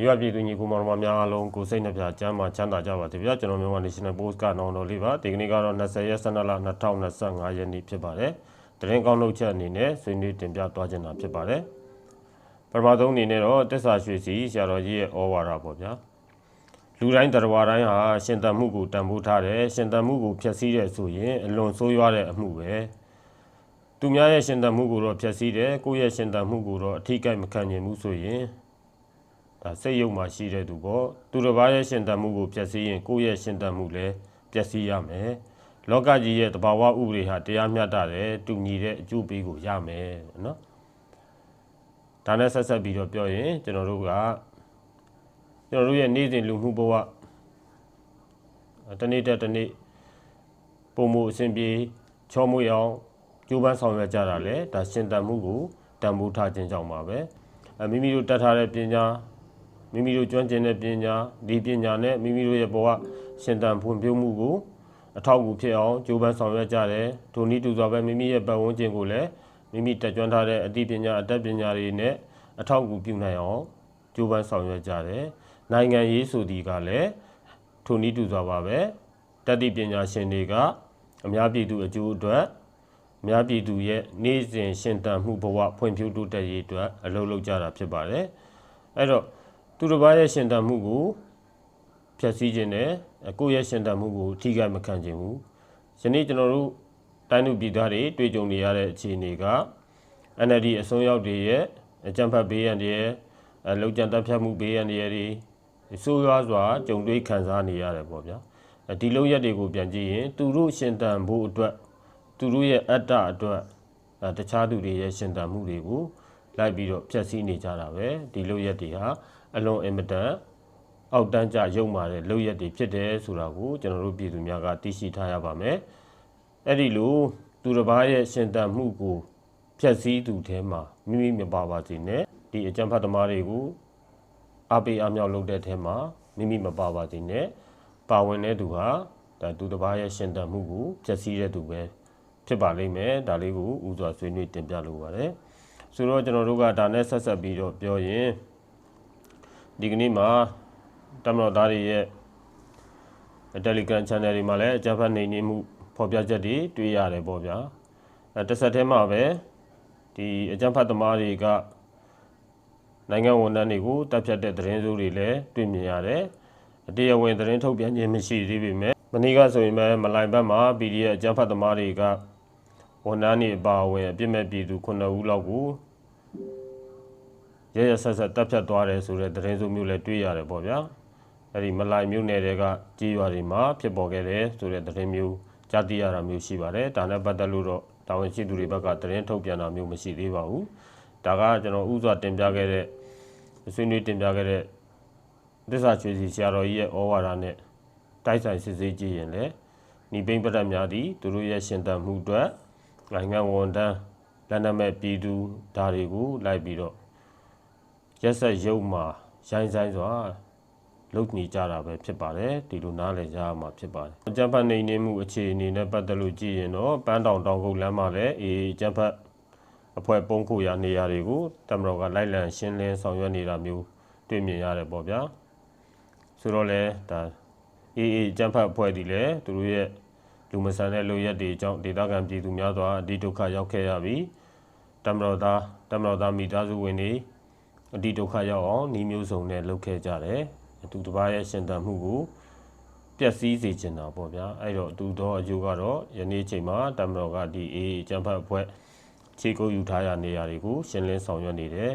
ရွာပြည်သူညီကိုမောင်နှမများအားလုံးကိုစိတ်နှပြချမ်းသာချမ်းသာကြပါစေဗျာကျွန်တော်မြန်မာ National Post ကနောင်တော်လေးပါဒီကနေ့ကတော့20ရက်12လ2025ရက်နေ့ဖြစ်ပါတယ်တရင်ကောင်းလုပ်ချက်အနေနဲ့ဆွေးနွေးတင်ပြသွားခြင်းတာဖြစ်ပါတယ်ပထမဆုံးအနေနဲ့တော့တစ္ဆာရွှေစီဆရာတော်ကြီးရဲ့ဩဝါဒပေါ့ဗျာလူတိုင်းတရားတိုင်းဟာရှင်သန်မှုကိုတန်ဖိုးထားတယ်ရှင်သန်မှုကိုဖျက်ဆီးတဲ့ဆိုရင်အလွန်ဆိုးရွားတဲ့အမှုပဲသူများရဲ့ရှင်သန်မှုကိုတော့ဖျက်ဆီးတယ်ကိုယ့်ရဲ့ရှင်သန်မှုကိုတော့အထိကိမခံနိုင်ဘူးဆိုရင်စိတ်ယုံမှရှိတဲ့သူပေါ့သူတစ်ပါးရဲ့ရှင်သန်မှုကိုဖျက်ဆီးရင်ကိုယ့်ရဲ့ရှင်သန်မှုလည်းပျက်စီးရမယ်လောကကြီးရဲ့တဘာဝဥပဒေဟာတရားမျှတတယ်တူညီတဲ့အကျိုးပေးကိုရမယ်နော်ဒါနဲ့ဆက်ဆက်ပြီးတော့ပြောရင်ကျွန်တော်တို့ရဲ့နေ့စဉ်လူမှုဘဝတနေ့တက်တနေ့ပုံမှုအစဉ်ပြေချောမွေ့အောင်ကျိုးပန်းဆောင်ရွက်ကြတာလေဒါရှင်သန်မှုကိုတန်ဖိုးထားခြင်းကြောင့်ပါပဲမိမိတို့တတ်ထားတဲ့ပညာမိမိတို့ကျွမ်းကျင်တဲ့ပညာဒီပညာနဲ့မိမိတို့ရဲ့ဘဝရှင်သန်ဖွံ့ဖြိုးမှုကိုအထောက်အကူဖြစ်အောင်ကြိုးပမ်းဆောင်ရွက်ကြတယ်ဒုနည်းတူစွာပဲမိမိရဲ့ပတ်ဝန်းကျင်ကိုလည်းမိမိတက်ကြွထားတဲ့အသိပညာအတတ်ပညာတွေနဲ့အထောက်အကူပြုနိုင်အောင်ကြိုးပမ်းဆောင်ရွက်ကြတယ်နိုင်ငံရေးဆိုဒီကလည်းဒုနည်းတူစွာပါပဲတတ်သိပညာရှင်တွေကအများပြည်သူအကျိုးအတွက်အများပြည်သူရဲ့နေ့စဉ်ရှင်သန်မှုဘဝဖွံ့ဖြိုးတိုးတက်ရေးအတွက်အလုပ်လုပ်ကြတာဖြစ်ပါတယ်အဲ့တော့သူတစ်ပါးရဲ့ရှင်သန်မှုကိုဖျက်ဆီးခြင်းနဲ့ကိုယ့်ရဲ့ရှင်သန်မှုကိုထိခိုက်မခံခြင်းဘူးယနေ့ကျွန်တော်တို့တိုင်းသူပြည်သားတွေတွေ့ကြုံနေရတဲ့အခြေအနေက NLD အစိုးရတွေရဲ့အကြမ်းဖက်ဘေးရန်တွေရဲ့လုံခြုံတပ်ဖြတ်မှုဘေးရန်တွေဆိုးရွားစွာကြုံတွေ့ခံစားနေရတယ်ပေါ့ဗျာဒီလုံရက်တွေကိုပြန်ကြည့်ရင်သူတို့ရှင်သန်ဖို့အတွက်သူတို့ရဲ့အတ္တအတွက်တခြားသူတွေရဲ့ရှင်သန်မှုတွေကိုလိုက်ပြီးတော့ဖျက်ဆီးနေကြတာပဲဒီလုံရက်တွေဟာအလွန်အင်မတန်အောက်တန်းကျရုံမာတဲ့လုံရက်တွေဖြစ်တယ်ဆိုတာကိုကျွန်တော်တို့ပြည်သူများကသိရှိထားရပါမယ်အဲ့ဒီလိုသူတစ်ပါးရဲ့ရှင်သန်မှုကိုဖျက်ဆီးသူထဲမှာမိမိမပါပါစေနဲ့ဒီအကြမ်းဖက်သမားတွေကိုအပေးအမြောက်လုပ်တဲ့ထဲမှာမိမိမပါပါစေနဲ့ပါဝင်တဲ့သူဟာသူတစ်ပါးရဲ့ရှင်သန်မှုကိုဖျက်ဆီးတဲ့သူပဲဖြစ်ပါလိမ့်မယ်ဒါလေးကိုဥစွာဆွေးနွေးတင်ပြလိုပါတယ်ဆိုတော့ကျွန်တော်တို့ကဒါနဲ့ဆက်ဆက်ပြီးတော့ပြောရင်ဒီကနေ့မှာတမတော်သားတွေရဲ့ Telegram Channel တွေမှာလည်းအကြမ်းဖက်နှိမ်နင်းမှုဖော်ပြချက်တွေတွေ့ရတယ်ပေါ့ဗျာတစ်ဆက်တည်းမှာပဲဒီအကြမ်းဖက်သမားတွေကနိုင်ငံဝန်ထမ်းတွေကိုတပ်ဖြတ်တဲ့သတင်းစိုးတွေလည်းတွေ့မြင်ရတယ်တရားဝင်သတင်းထုတ်ပြန်ခြင်းမရှိသေးပေမဲ့မနေ့ကဆိုရင်ပဲမလိုင်ဘက်မှာ PDF အကြမ်းဖက်သမားတွေကဝန်ထမ်းတွေအပါအဝင်အပြစ်မဲ့ပြည်သူ9ဦးလောက်ကိုရရဆက်ဆက်တပ်ဖြတ်သွားတယ်ဆိုတဲ့သတင်းစိုးမျိုးလည်းတွေ့ရတယ်ပေါ့ဗျာအဲ့ဒီမလိုင်မျိုးနယ်တွေကကြေးရွာတွေမှာဖြစ်ပေါ်ခဲ့တယ်ဆိုတဲ့သတင်းမျိုးကြားသိရတာမျိုးရှိပါတယ်ဒါနဲ့ပတ်သက်လို့တော့တာဝန်ရှိသူတွေဘက်ကသတင်းထုတ်ပြန်တာမျိုးမရှိသေးပါဘူးဒါကကျွန်တော်ဥစွာတင်ပြခဲ့တဲ့ဆွေးနွေးတင်ပြခဲ့တဲ့သစ္စာချွေစီဆရာတော်ကြီးရဲ့ဩဝါဒနဲ့တိုက်ဆိုင်စစ်ဆေးကြည့်ရင်လည်းဤပိဋကတ်များသည်သူတို့ရဲ့ရှင်သန်မှုအတွက်နိုင်ငံဝန်ထမ်းလက်နက်မဲ့ပြည်သူဓာတွေကိုလိုက်ပြီးတော့ရက်ဆက်ရုံမှာရိုင်းဆိုင်စွာလုပ်နေကြတာပဲဖြစ်ပါတယ်ဒီလိုနားလည်ကြရမှာဖြစ်ပါတယ်အကြမ်းဖက်နှိမ်နင်းမှုအခြေအနေနဲ့ပတ်သက်လို့ကြည့်ရင်တော့ပန်းတောင်တောင်ကုန်းလမ်းမှာလည်းအကြမ်းဖက်အဖွဲ့ပုံခုရာနေရာတွေကိုတမတော်ကလိုက်လံရှင်းလင်းဆောင်ရွက်နေတာမျိုးတွေ့မြင်ရတယ်ပေါ့ဗျာဆိုတော့လေဒါအကြမ်းဖက်အဖွဲ့တွေလည်းသူတို့ရဲ့လူမဆန်တဲ့လုပ်ရက်တွေအကြောင်းဒေသခံပြည်သူများစွာအတိဒုက္ခရောက်ခဲ့ရပြီးတမတော်သားမိသားစုဝင်တွေအတိဒုက္ခရောက်အောင်ဤမျိုးစုံနဲ့လုပ်ခဲ့ကြတယ်သူတစ်ပါးရဲ့ရှင်သန်မှုကိုပျက်စီးစေချင်တာပေါ့ဗျာအဲ့တော့သူတော်အကျိုးကတော့ယနေ့ချိန်မှာတမတော်ကဒီအကြမ်းဖက်အဖွဲ့ခြေကုပ်ယူထားရနေရာတွေကိုရှင်းလင်းဆောင်ရွက်နေတယ်